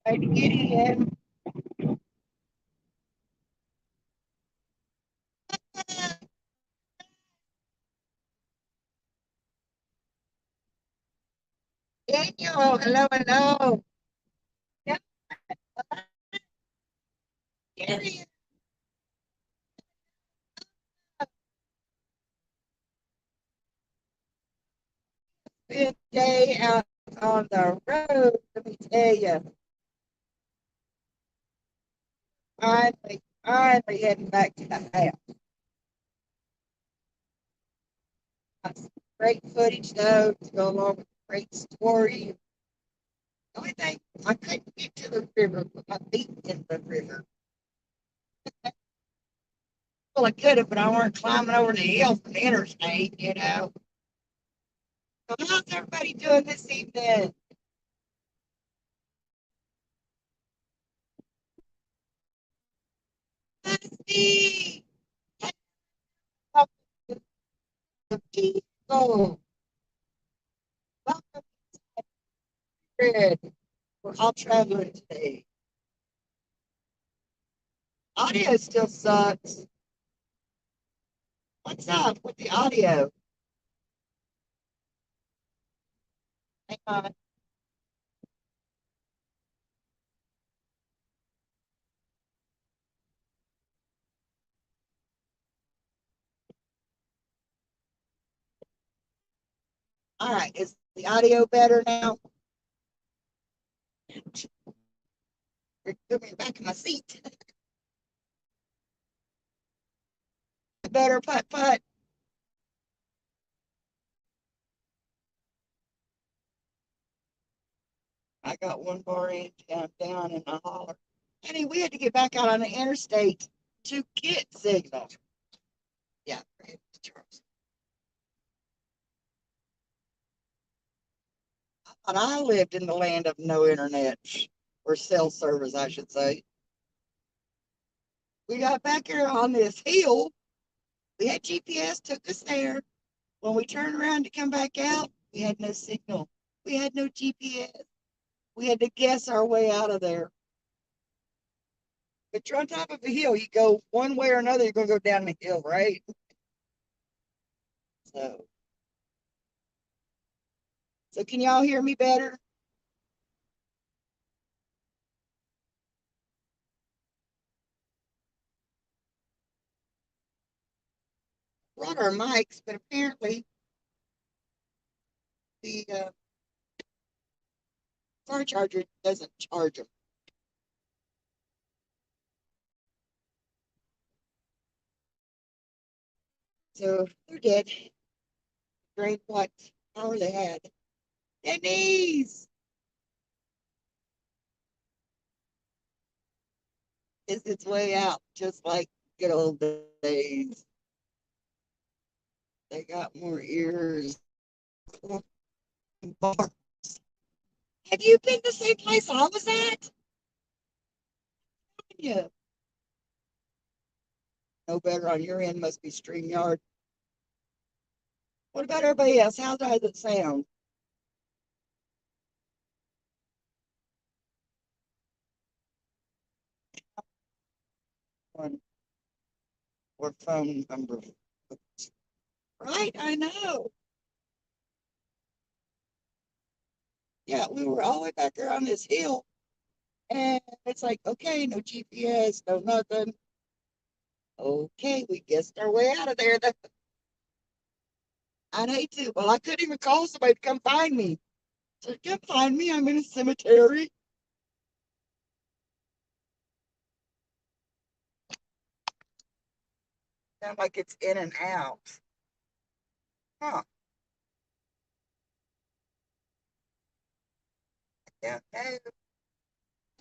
Trying to get in. Daniel, hello, hello. Yeah, Gary, good day out on the road. Let me tell you, finally heading back to the house. Got some great footage though to go along with the great story. The only thing I couldn't get to the river, put my feet in the river. Well, I could have, but I weren't climbing over the hill from the interstate. So how's everybody doing this evening? Dusty! Welcome to the people. Welcome, Fred. We're all traveling today. Audio still sucks. What's up with the audio? Hang on. All right, is the audio better now? Put me back in my seat. Better putt putt. I got one bar in down in the holler. Honey, we had to get back out on the interstate to get signal. Yeah, Charles. I thought I lived in the land of no internet or cell service, I should say. We got back here on this hill. We had GPS, took us there. When we turned around to come back out, we had no signal. We had no GPS. We had to guess our way out of there. But you're on top of a hill. You go one way or another, you're going to go down the hill, right? So, so can y'all hear me better? Brought our mics, but apparently the car charger doesn't charge them. So they're dead. Drained what power they had. Denise is its way out, just like good old days. They got more ears. Have you been the same place I was at? Yeah. No better on your end, must be StreamYard. What about everybody else? How does it sound? On or phone number? Right, I know. Yeah, we were all the way back there on this hill, and it's like, okay, no GPS, no nothing. Okay, we guessed our way out of there. I'd hate to. Well, I couldn't even call somebody to come find me. So come find me. I'm in a cemetery. Sound like it's in and out. Huh. Yeah. It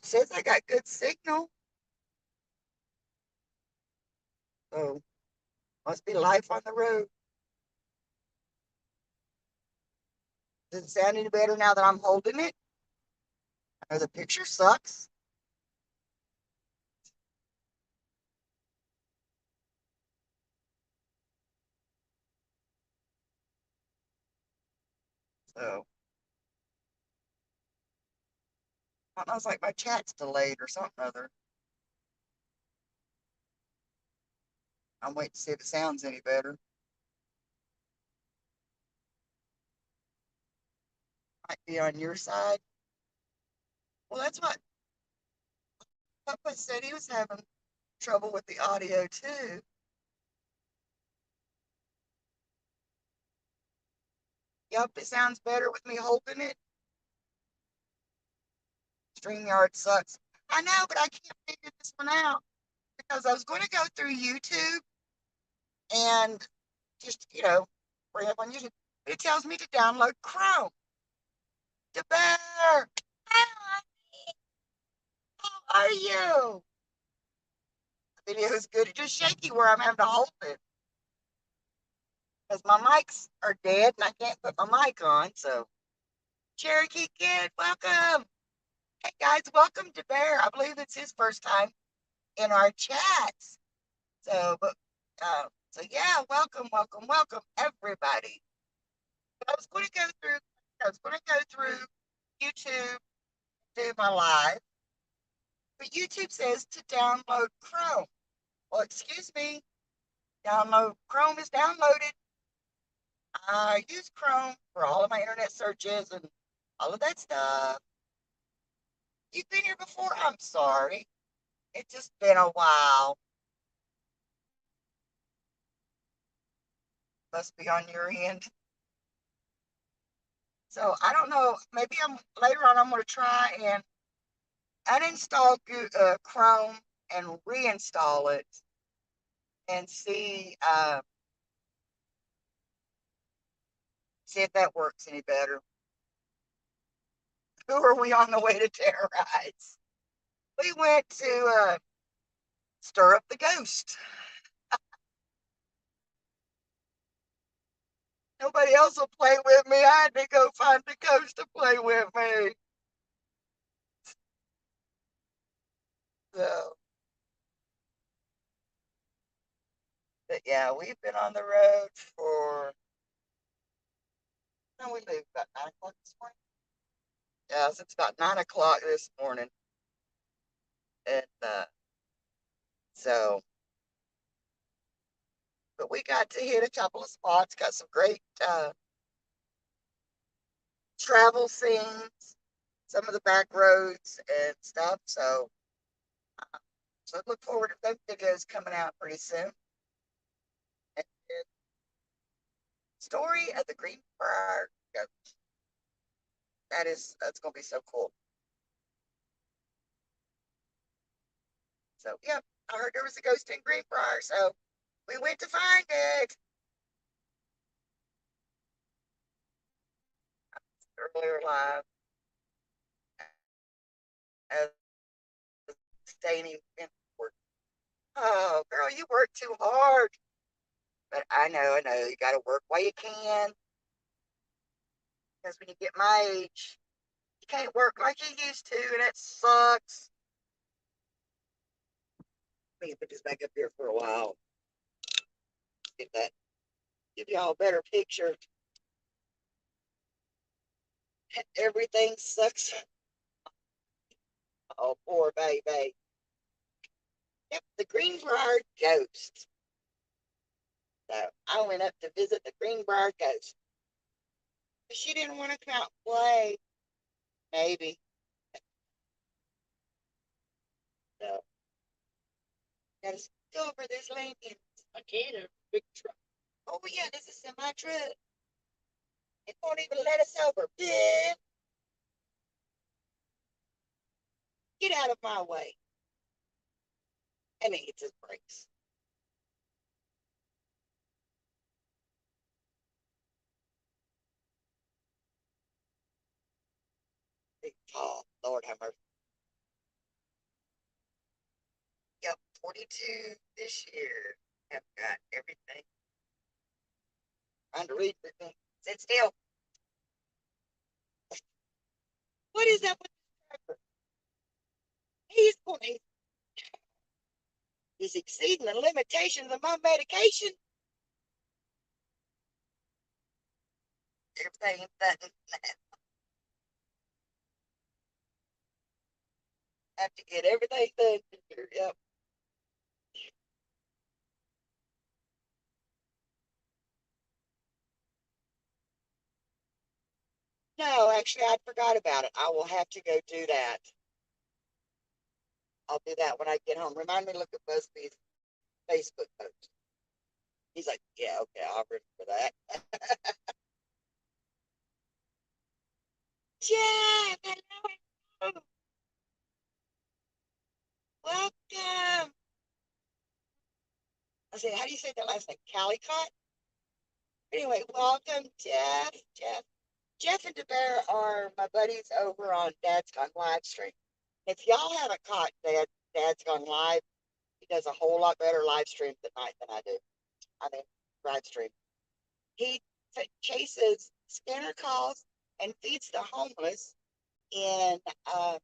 says I got good signal. So must be life on the road. Does it sound any better now that I'm holding it? I know the picture sucks. So I don't know, it's like my chat's delayed or something or other. I'm waiting to see if it sounds any better. Might be on your side. Well, that's what Papa said. He was having trouble with the audio too. Yep, it sounds better with me holding it. StreamYard sucks. I know, but I can't figure this one out because I was going to go through YouTube and just, bring up on YouTube. But it tells me to download Chrome. The bear. Hi, how are you? The video is good. It's just shaky where I'm having to hold it because my mics are dead and I can't put my mic on. So, Cherokee Kid, welcome. Hey guys, welcome to Bear. I believe it's his first time in our chats. So yeah, welcome, everybody. But I was going to go through YouTube, do my live, but YouTube says to download Chrome. Well, excuse me, Chrome is downloaded. I use Chrome for all of my internet searches and all of that stuff. You've been here before? I'm sorry. It's just been a while. Must be on your end. So I don't know. Maybe later on. I'm going to try and uninstall Chrome and reinstall it and see if that works any better. Who are we on the way to terrorize? We went to stir up the ghost. Nobody else will play with me. I had to go find the ghost to play with me. So, but yeah, we've been on the road for. No, we leave about 9 o'clock this morning. Yeah, it's about 9 o'clock this morning, and so. But we got to hit a couple of spots. Got some great travel scenes, some of the back roads and stuff. So I look forward to those videos coming out pretty soon. And story of the Greenbrier Ghost. That's gonna be so cool. So yeah, I heard there was a ghost in Greenbrier, so we went to find it. Earlier live as staying in work. Oh girl, you work too hard. But I know, you gotta work while you can. Because when you get my age, you can't work like you used to, and it sucks. Let me put this back up here for a while. Give y'all a better picture. Everything sucks. Oh, poor baby. Yep, the Greenbrier ghost. So I went up to visit the Greenbrier ghost. But she didn't want to come out and play. Maybe. So gotta go over this lane. I can't. A big truck. Oh yeah, this is semi truck. It won't even let us over. Yeah. Get out of my way. And it hits his brakes. Big tall. Lord have mercy. Yep, 42 this year. Have got everything. Trying to read the thing. Sit still. What is that with the tractor? He's exceeding the limitations of my medication. Everything button. Have to get everything done here. Yep. No, actually, I forgot about it. I will have to go do that. I'll do that when I get home. Remind me to look at BuzzFeed's Facebook post. He's like, yeah, okay, I'll remember that. Jeff, hello. Welcome. I said, how do you say that last name? Calicott? Anyway, welcome, Jeff. Jeff and DeBear are my buddies over on Dad's Gone Live stream. If y'all haven't caught Dad's Gone Live, he does a whole lot better live streams at night than I do. I mean, live stream. He chases scanner calls and feeds the homeless in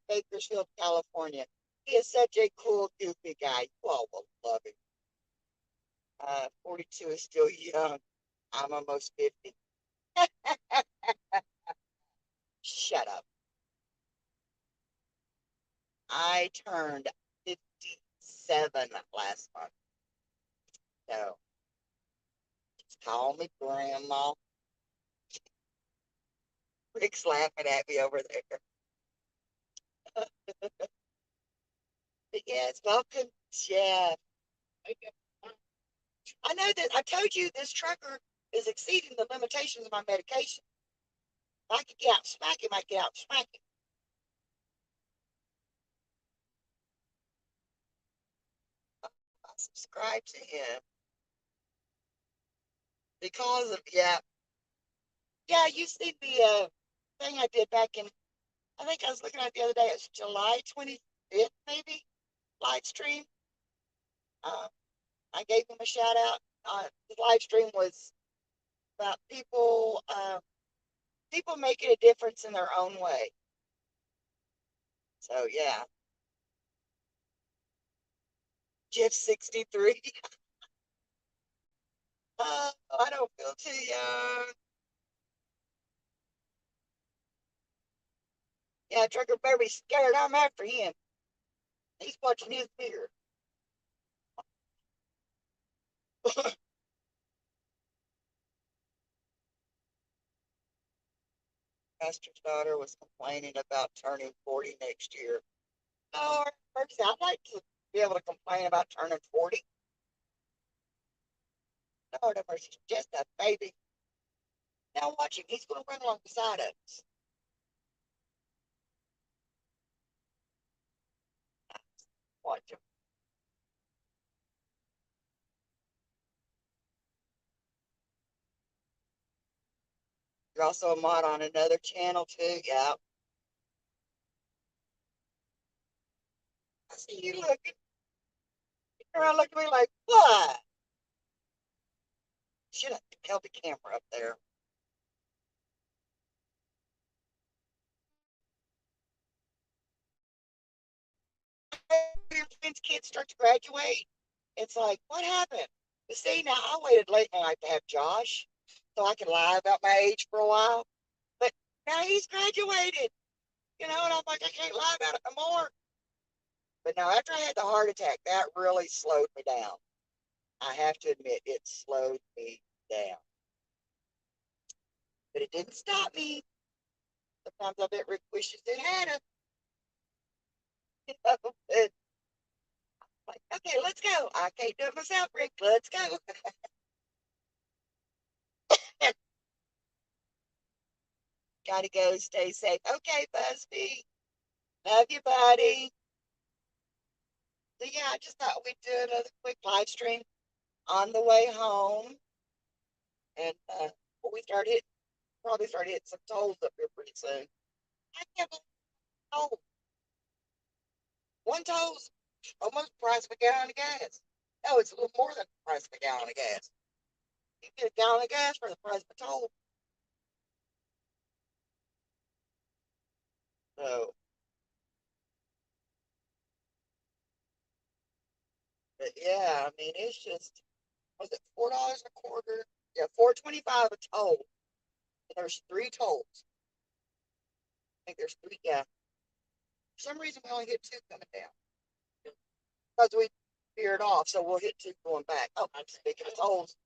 Bakersfield, California. He is such a cool, goofy guy. You all will love him. 42 is still young. I'm almost 50. Shut up. I turned 57 last month. So just call me grandma. Rick's laughing at me over there. But yes, welcome, Jeff. I know that I told you this trucker is exceeding the limitations of my medication. If I could get out and smack him, I'd get out and smack him. I subscribe to him because of, yeah. Yeah, you see the thing I did back in, I think I was looking at it the other day, it's July 25th, maybe, live stream. Uh, I gave him a shout out. The live stream was about people making a difference in their own way. So yeah, Jeff 63. I don't feel too young. Yeah, Trucker better be scared. I'm after him. He's watching his beer. Pastor's daughter was complaining about turning 40 next year. Lord mercy, I'd like to be able to complain about turning 40. Lord have mercy, just a baby. Now watch him. He's going to run along beside us. Watch him. You're also a mod on another channel too. Yeah. I see you looking around looking at me like, what? Should have held the camera up there. Your friends' kids start to graduate. It's like, what happened? You see, now I waited late in life to have Josh so I could lie about my age for a while. But now he's graduated, and I'm like, I can't lie about it no more. But now, after I had the heart attack, that really slowed me down. I have to admit, it slowed me down. But it didn't stop me. Sometimes I bet Rick wishes it had him. But, like, okay, let's go. I can't do it myself, Rick. Let's go. Gotta go. Stay safe. Okay, Busby. Love you, buddy. So yeah, I just thought we'd do another quick live stream on the way home, and we start hitting probably start hitting some tolls up here pretty soon. I can't believe toll. One toll's almost the price of a gallon of gas. No, it's a little more than the price of a gallon of gas. You get a gallon of gas for the price of a toll. So, but yeah, I mean, it's just was it $4 a quarter? Yeah, 4.25 a toll. And there's three tolls. I think there's three. Yeah, For some reason, we only hit two coming down because we veered off. So we'll hit two going back. Oh, I'm speaking of tolls.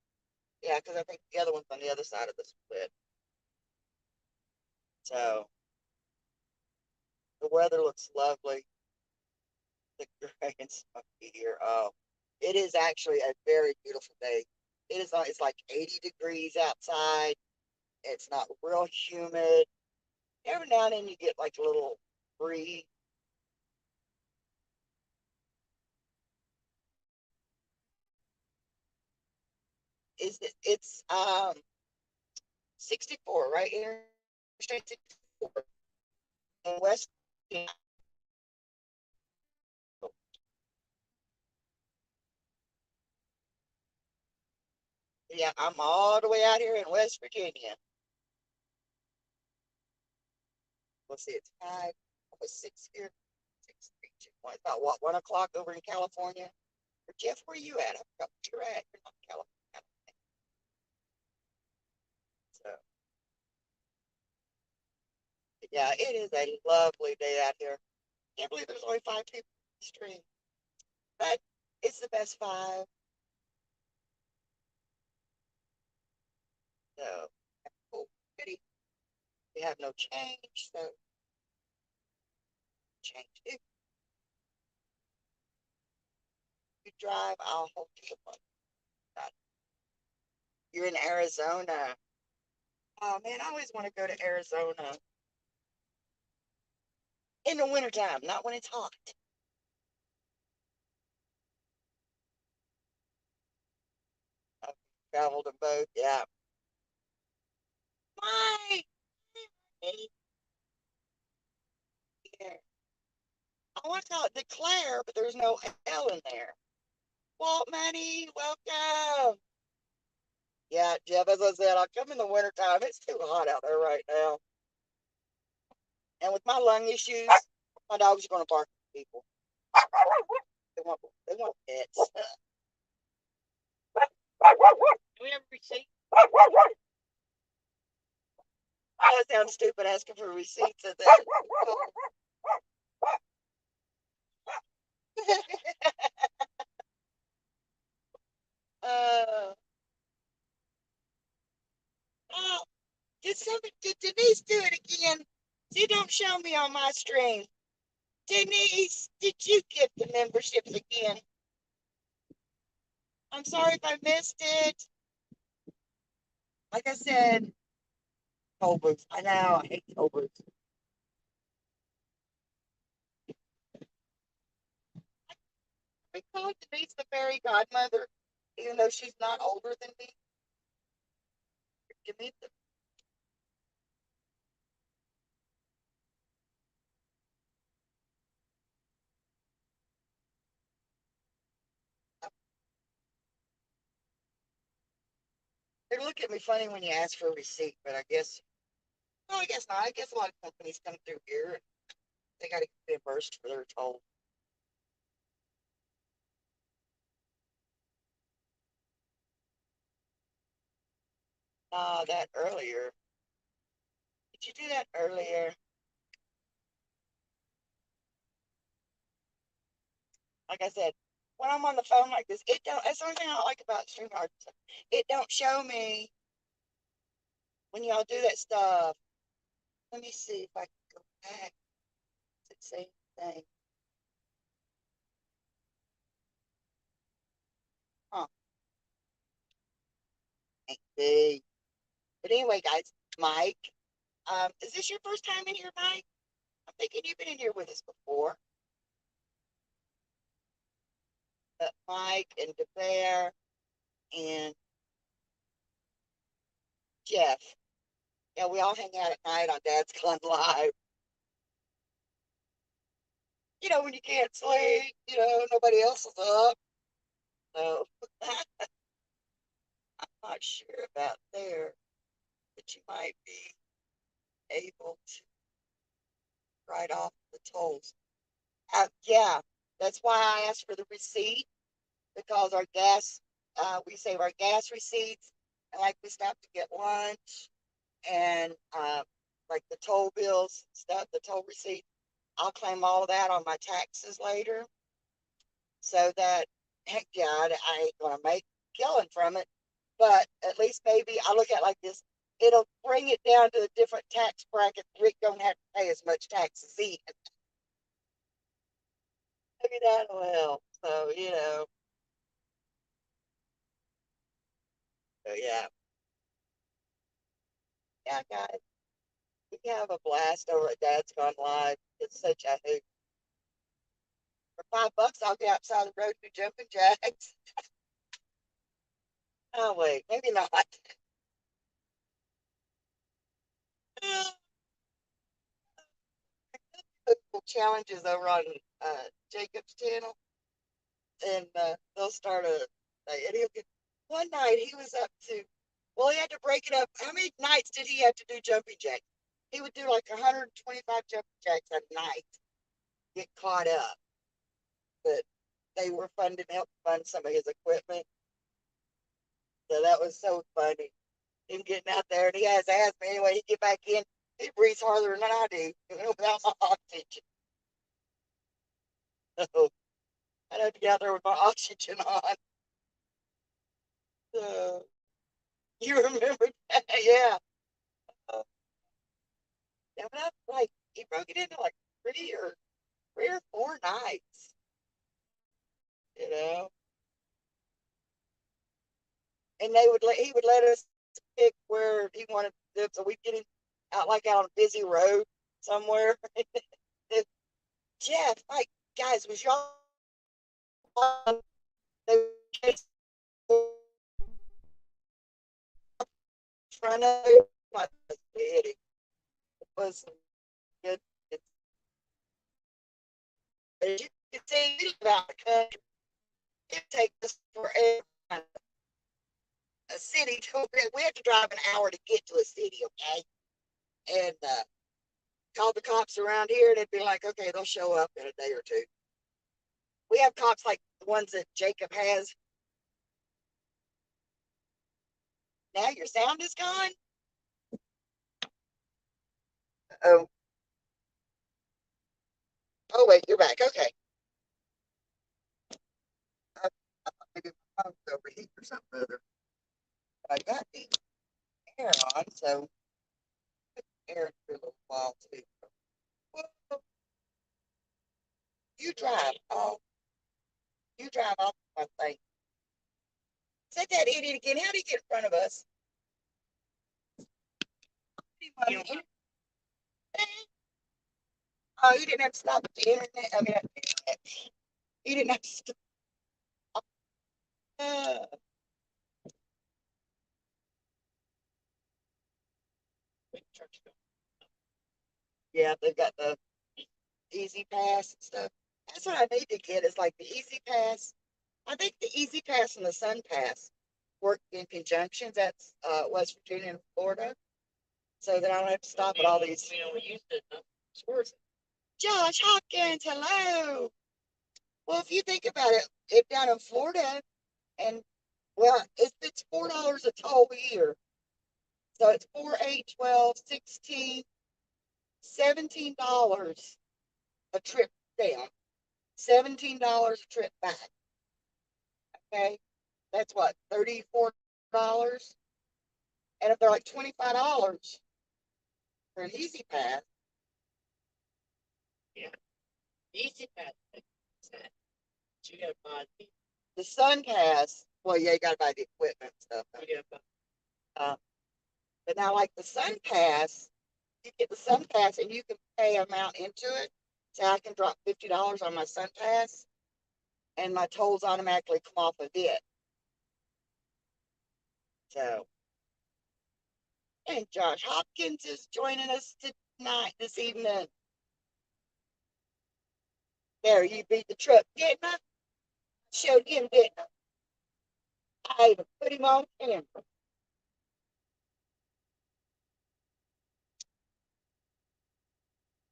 Yeah, because I think the other one's on the other side of the split. So the weather looks lovely. The gray and smoky here. Oh, it is actually a very beautiful day. It is. It's like 80 degrees outside. It's not real humid. Every now and then you get like a little breeze. Is it? It's 64 right here, straight 64 in West. Yeah, I'm all the way out here in West Virginia. Let's see, it's five, almost six here. Six, three, two, one. It's about what, 1 o'clock over in California? Or Jeff, where you at? I forgot where you're at. You're not in California. So, yeah, it is a lovely day out here. Can't believe there's only five people on the stream, but it's the best five. So, oh, goody. We have no change, so change. If you drive, I'll hold you up. You're in Arizona. Oh man, I always want to go to Arizona in the wintertime, not when it's hot. I've traveled to both. Yeah. Why? I want to call it declare, but there's no L in there. Walt Money, welcome. Yeah, Jeff, as I said, I'll come in the wintertime. It's too hot out there right now. And with my lung issues, my dogs are going to bark at people. They want pets. Do we have a receipt? I sound stupid asking for receipts at that. uh, oh, did Denise do it again? She don't show me on my stream. Denise, did you get the memberships again? I'm sorry if I missed it. Like I said, toll booths. I know, I hate toll booths. We call Denise the fairy godmother, even though she's not older than me. Give me the, they look at me funny when you ask for a receipt, but I guess, no, I guess not. I guess a lot of companies come through here and they got to get reimbursed for their toll. That earlier. Did you do that earlier? Like I said, when I'm on the phone like this, it don't. That's the only thing I like about StreamYard. It don't show me when y'all do that stuff. Let me see if I can go back. It's the same thing. Huh. Ain't see. But anyway, guys, Mike, is this your first time in here, Mike? I'm thinking you've been in here with us before. Mike and DeBear and Jeff. Yeah, we all hang out at night on Dad's Gone Live. When you can't sleep, nobody else is up. So I'm not sure about there, but you might be able to write off the tolls. Yeah, that's why I asked for the receipt because our gas, we save our gas receipts, and like we stop to get lunch and like the toll bills, stuff, the toll receipt. I'll claim all of that on my taxes later. So that, heck yeah, I ain't gonna make killing from it, but at least maybe I look at it like this. It'll bring it down to a different tax bracket. Rick don't have to pay as much taxes either. Maybe that'll help. So, so yeah. Yeah, guys, we have a blast over at Dad's Gone Live. It's such a hoot. For $5, I'll get outside the road and do jumping jacks. Oh, wait, maybe not. Challenges over on Jacob's channel, and they'll start and he'll get, one night he was up to, well, he had to break it up. How many nights did he have to do jumping jacks? He would do like 125 jumping jacks a night, get caught up. But they were funding, help fund some of his equipment. So that was so funny. Him getting out there, and he has asthma anyway. He get back in, he breathes harder than I do, without my oxygen. So I'd have to get out there with my oxygen on. So you remember that? Yeah. Uh, yeah, but that's like he broke it into like three or four nights, you know. And he would let us pick where he wanted to live, so we'd get him out like out on a busy road somewhere. Jeff, like guys, was y'all in front of it? It was good. As you can see about the country, it takes us forever. A city to, we have to drive an hour to get to a city, okay? And call the cops around here, and it'd be like, okay, they'll show up in a day or two. We have cops like the ones that Jacob has. Now your sound is gone. Oh, oh wait, you're back. Okay. Maybe my phone's overheat or something other. But I got the air on, so air for a little while too. Well, you drive. Oh, you drive off my thing. Say that idiot again. How did he get in front of us? Oh, you didn't have to stop at the internet. I mean, at the internet. You didn't have to stop. Uh, yeah, they've got the Easy Pass and stuff. That's what I need to get is like the Easy Pass. I think the Easy Pass and the Sun Pass work in conjunction. That's West Virginia and Florida. So that I don't have to stop at all these stores. Josh Hopkins, hello. Well, if you think about it, if down in Florida, and well, it's $4 a toll here. So it's 4, 8, 12, 16, $17 a trip down, $17 a trip back. Okay. That's what, $34? And if they're like $25 for an Easy Pass. Yeah. Easy Pass. You gotta buy the Sun Pass. Well, yeah, you gotta buy the equipment and stuff. Yeah. But now, like the Sun Pass, you get the Sun Pass and you can pay amount into it. So I can drop $50 on my Sun Pass, and my tolls automatically come off of it. So, and Josh Hopkins is joining us tonight, this evening. There, you beat the truck, didn't I? Showed him, didn't I? I even put him on camera.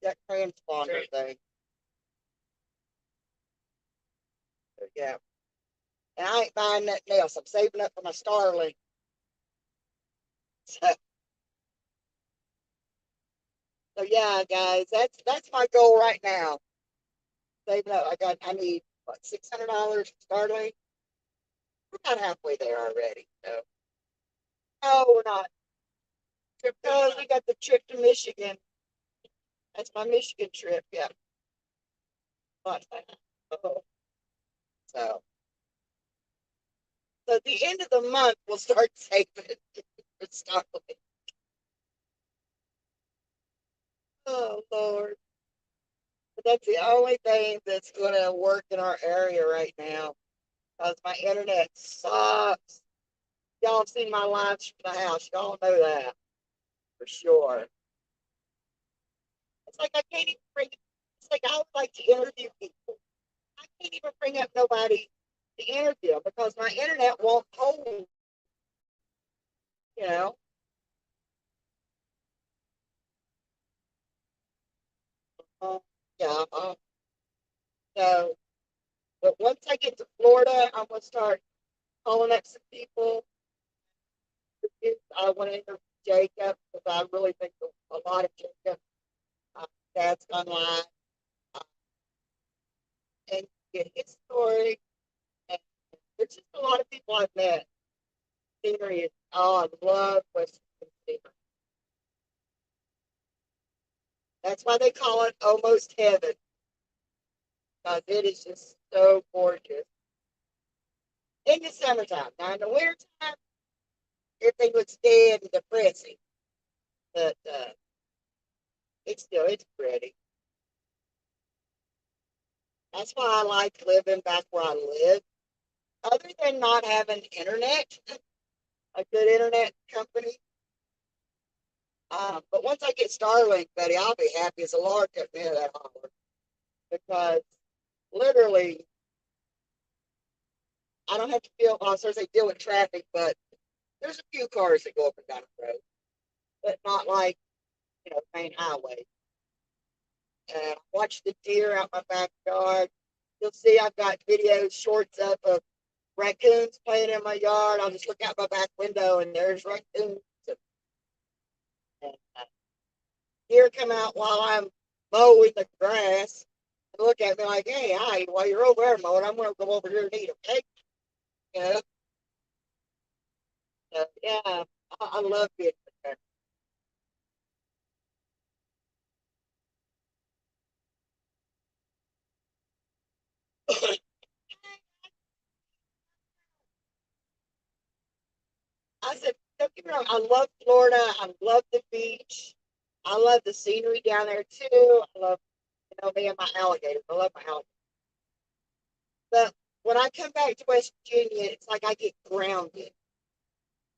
That transponder thing. So, yeah. And I ain't buying nothing else. I'm saving up for my Starlink. So, So yeah, guys, that's my goal right now. Saving up. I need what, $600 for Starlink. We're about halfway there already. So no, we're not. Because we got the trip to Michigan. That's my Michigan trip. Yeah. But, so so at the end of the month we'll start saving for Starlink. Oh Lord. But that's the only thing that's gonna work in our area right now. Because my internet sucks. Y'all have seen my lives from the house. Y'all know that for sure. It's like I can't even bring. It's like I would like to interview people. I can't even bring up nobody to interview because my internet won't hold. You know. Uh, yeah. So, but once I get to Florida, I'm gonna start calling up some people. I want to interview Jacob because I really think a lot of Jacob. Dad's gone live and get his story. And there's just a lot of people I've met. Scenery is, oh, I love West Virginia scenery. That's why they call it almost heaven, because it is just so gorgeous in the summertime. Now in the wintertime, everything looks dead and depressing, but it's pretty. That's why I like living back where I live. Other than not having internet, a good internet company. But once I get Starlink, buddy, I'll be happy as a lark at the end of that holler because literally I don't have to deal. Well, I was going to say deal with traffic, but there's a few cars that go up and down the road, but not like main highway. And watch the deer out my backyard. You'll see I've got videos, shorts up of raccoons playing in my yard. I'll just look out my back window and there's raccoons. And deer come out while I'm mowing the grass and look at me like, "Hey, hi, while you're over there mowing, I'm going to go over here and eat a cake." You know? Yeah, I love being there. I said, don't get me wrong, I love Florida. I love the beach. I love the scenery down there too. I love, me and my alligators. I love my alligators. But when I come back to West Virginia, it's like I get grounded.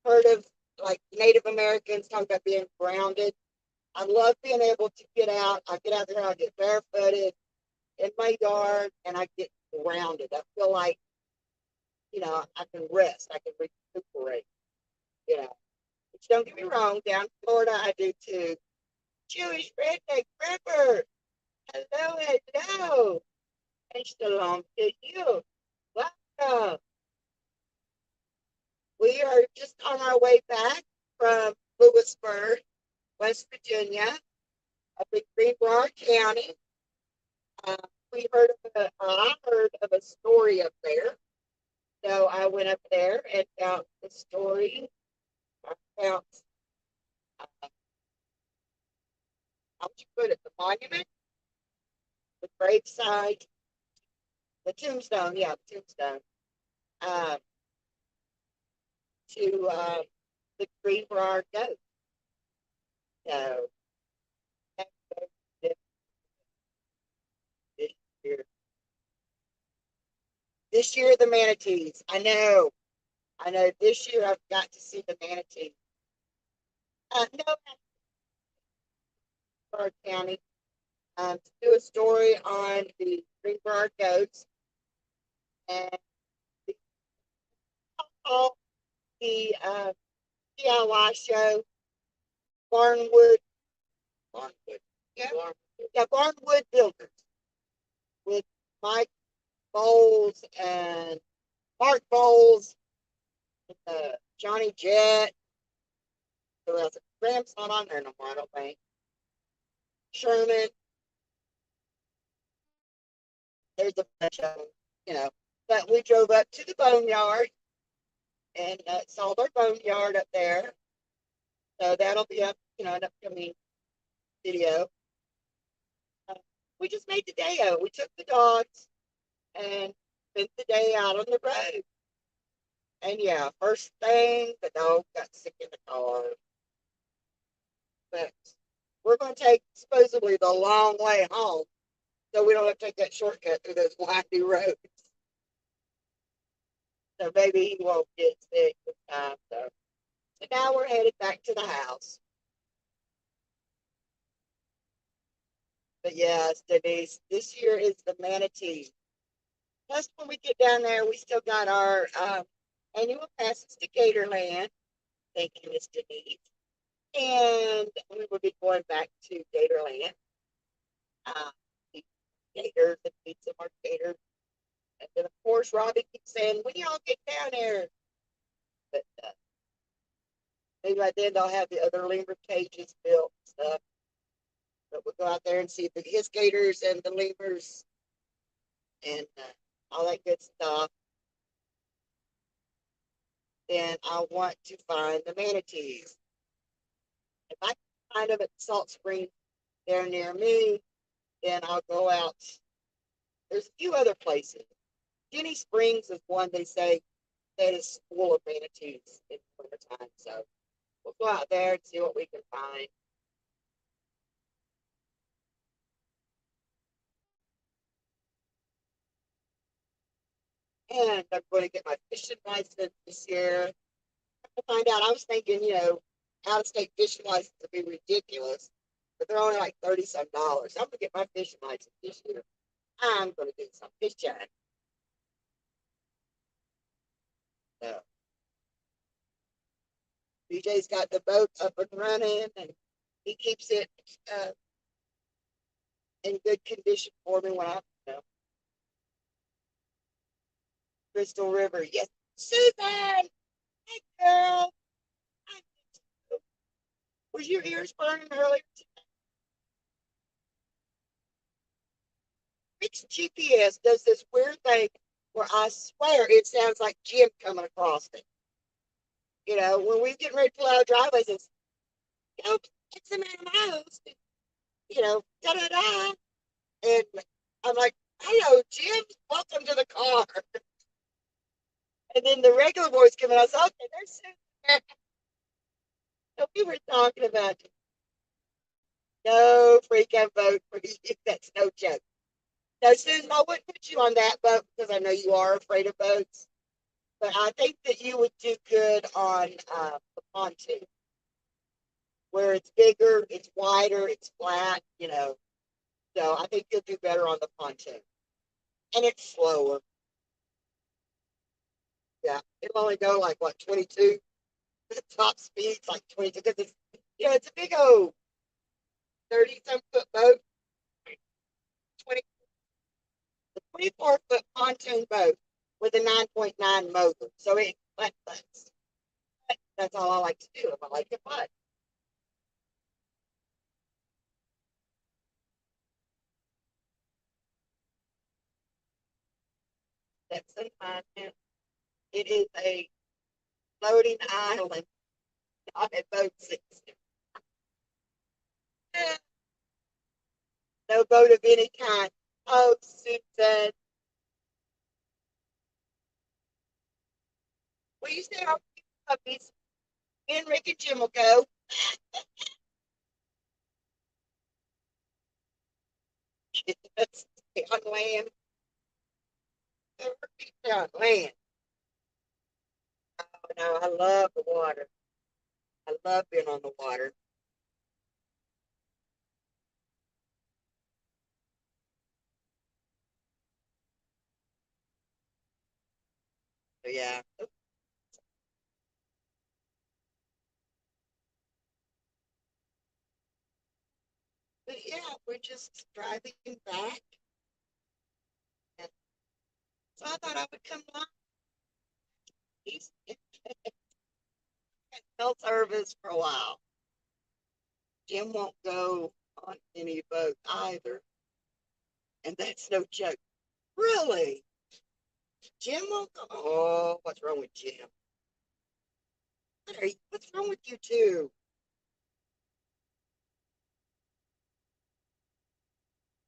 Heard of like Native Americans talk about being grounded. I love being able to get out. I get out there, I get barefooted in my yard, and I get grounded. I feel like, I can rest. I can recuperate. You know, which don't get me wrong, down in Florida, I do too. Jewish redneck ripper. Hello, hello. And shalom to you. Welcome. We are just on our way back from Lewisburg, West Virginia, up in Greenbrier County. Uh, I heard of a story up there. So I went up there and found the story. I found, uh, how would you put it, the monument, the graveside, the tombstone, yeah, the tombstone, um, to the Greenbrier goat. So this year, this year the manatees. I know. This year I've got to see the manatees. No, Greenbrier County. To do a story on the Greenbrier goats and the, all the DIY show, Barnwood, Barnwood, yeah, yeah, Barnwood Builders with Mike Bowles and Mark Bowles, Johnny Jett. Who else? Graham's not on there no more, I don't think. Sherman. There's a bunch of them, you know. But we drove up to the boneyard and saw their boneyard up there. So that'll be up, an upcoming video. Uh, we just made the day out. We took the dogs and spent the day out on the road. And yeah, first thing, the dog got sick in the car. But we're going to take supposedly the long way home, so we don't have to take that shortcut through those windy roads. So maybe he won't get sick this time. So now we're headed back to the house. But yes, Denise, this year is the manatee. Plus, when we get down there, we still got our annual passes to Gatorland. Thank you, Miss Denise. And we will be going back to Gatorland. Uh, Gators and meet some more Gators. And then, of course, Robbie keeps saying, when y'all get down there? But maybe by then they'll have the other lemur cages built and stuff. But we'll go out there and see his gators and the lemurs and all that good stuff. Then I want to find the manatees. If I can find them at the Salt Spring there near me, then I'll go out. There's a few other places. Jenny Springs is one they say that is full of manatees in the wintertime. So we'll go out there and see what we can find. And I'm going to get my fishing license this year. To find out, I was thinking, out of state fishing license would be ridiculous, but they're only like 30 some dollars. I'm going to get my fishing license this year. I'm going to do some fishing. So, BJ's got the boat up and running, and he keeps it uh, in good condition for me when Crystal River. Yes, Susan! Hey, girl! I Was your ears burning earlier? Fixed GPS does this weird thing where I swear it sounds like Jim coming across it. When we get ready to pull out of driveways, it's, it's a man of my house, da da da. And I'm like, hello, Jim, welcome to the car. And then the regular voice came in. I was okay, there's Susan. So we were talking about no freaking boat for you. That's no joke. No, Susan, I wouldn't put you on that boat because I know you are afraid of boats. But I think that you would do good on the pontoon, where it's bigger, it's wider, it's flat. So I think you'll do better on the pontoon. And it's slower. Yeah. It'll only go like what, 22? The top speed's like 22 because it's a big old 30 some foot boat, 20 the 24-foot pontoon boat with a 9.9 motor. So it butts. That's all I like to do if I like it butt. That's the content. It is a floating island on a boat system. No boat of any kind. Oh, Susan, will you stay on puppies? Me and Rick and Jim will go. Stay on land. Stay on land. Oh, no, I love the water. I love being on the water. So, yeah. But yeah, we're just driving back. And so I thought I would come along. He's cell service for a while. Jim won't go on any boat either. And that's no joke. Really? Jim won't go. Oh, what's wrong with Jim? What's wrong with you two?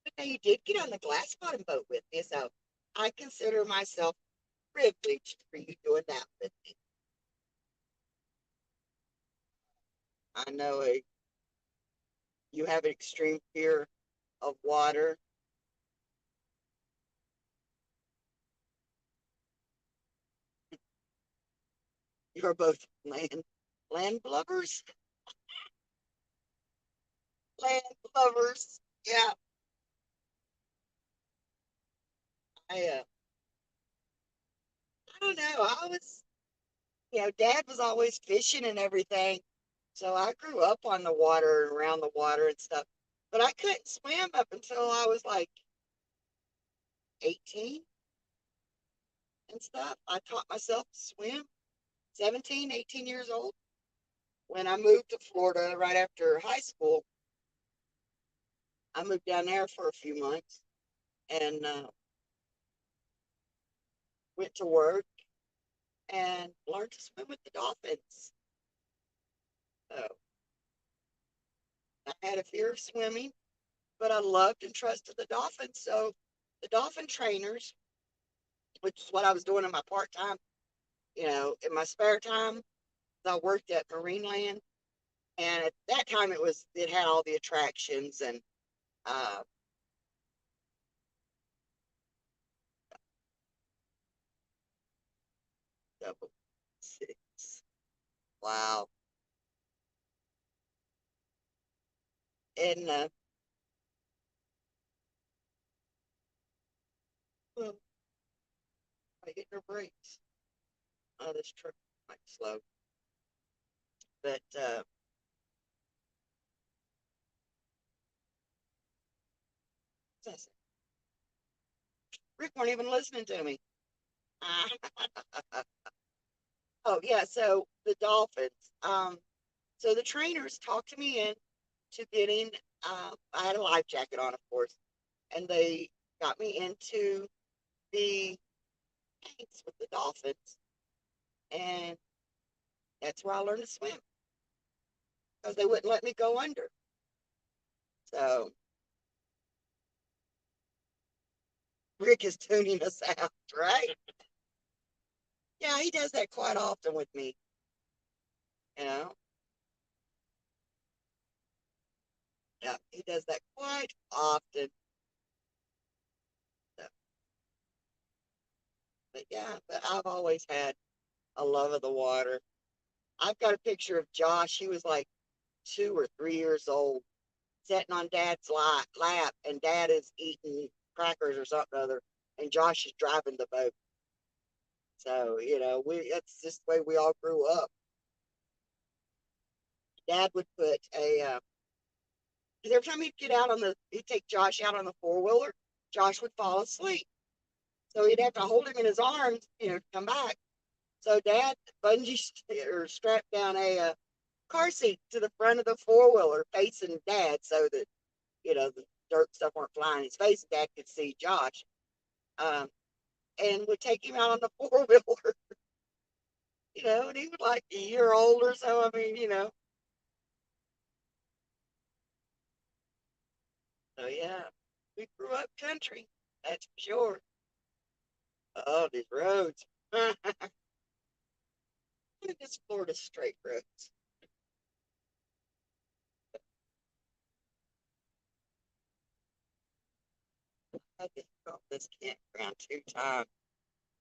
But now you did get on the glass bottom boat with me, so I consider myself privileged for you doing that with me. I know you have an extreme fear of water. You're both land lovers. Land lovers. Yeah. I I don't know. Dad was always fishing and everything. So I grew up on the water and around the water and stuff. But I couldn't swim up until I was like 18 and stuff. I taught myself to swim 17, 18 years old. When I moved to Florida right after high school, I moved down there for a few months and went to work and learned to swim with the dolphins. So I had a fear of swimming, but I loved and trusted the dolphins. So the dolphin trainers, which is what I was doing in my part time, in my spare time, I worked at Marineland, and at that time it had all the attractions and uh, double six. Wow. And well, I get no breaks. Oh, this truck might be slow, but Rick weren't even listening to me. Oh yeah, so the dolphins. So the trainers talked me in to getting. I had a life jacket on, of course, and they got me into the tanks with the dolphins, and that's where I learned to swim because they wouldn't let me go under. So Rick is tuning us out, right? Yeah, he does that quite often with me. You know, yeah, he does that quite often. So, but yeah, but I've always had a love of the water. I've got a picture of Josh. He was like 2 or 3 years old, sitting on Dad's lap, and Dad is eating crackers or something or other, and Josh is driving the boat. So we that's just the way we all grew up. Dad would put a 'cause every time he'd take Josh out on the four-wheeler, Josh would fall asleep. So he'd have to hold him in his arms, to come back. So Dad or strapped down a car seat to the front of the four-wheeler facing Dad so that, the dirt stuff weren't flying in his face. Dad could see Josh. Um, and would take him out on the four-wheeler, and he was like a year old or so. I mean, so yeah, we grew up country, that's for sure. Oh, these roads. This Florida straight roads. I just got this campground 2 times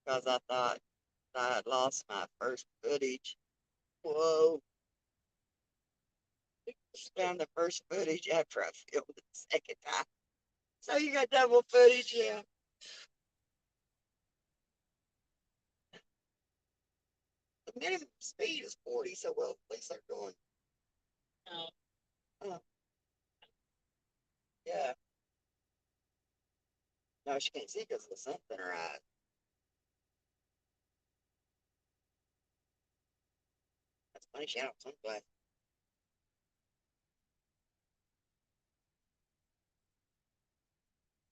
because I thought I had lost my first footage. Whoa. Just found the first footage after I filmed it the second time. So you got double footage, yeah. The minimum speed is 40, so well, at least they're going. Uh, yeah. No, she can't see because of the sun in her eyes. That's funny. She had on sunglasses.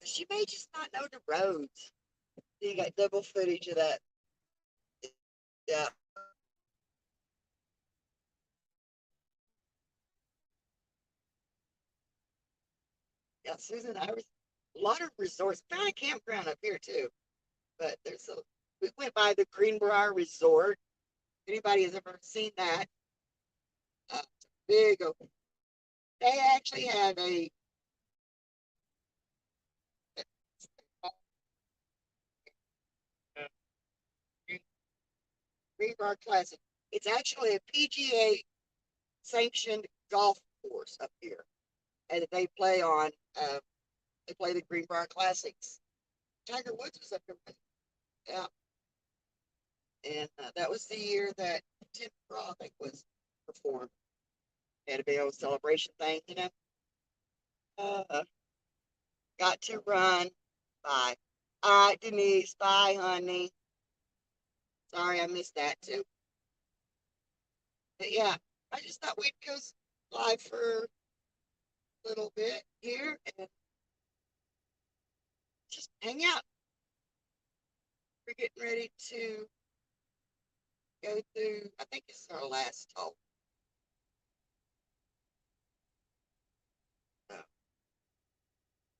She may just not know the roads. You got double footage of that. Yeah. Yeah, Susan, I was a lot of resorts. Found a campground up here too, but we went by the Greenbrier Resort. Anybody has ever seen that? Big. They actually have a Greenbrier Classic. It's actually a PGA sanctioned golf course up here, and they play on. They play the Greenbrier Classics. Tiger Woods was up there. Yeah, and that was the year that Tim McGraw, I think, was performed. Had a big old celebration thing, you know. Got to run. Bye. All right, Denise. Bye, honey. Sorry, I missed that too. But yeah, I just thought we'd go live for a little bit here and just hang out. We're getting ready to go through, I think this is our last talk. So,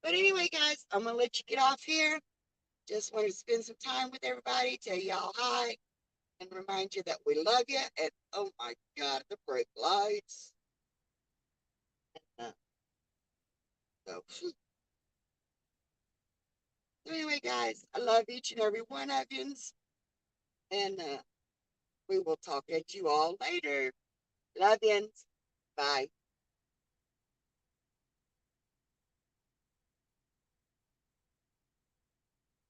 but anyway, guys, I'm going to let you get off here. Just wanted to spend some time with everybody, tell y'all hi, and remind you that we love you. And oh my God, the brake lights. Uh, so, so anyway, guys, I love each and every one of you. And we will talk at you all later. Love you. Bye.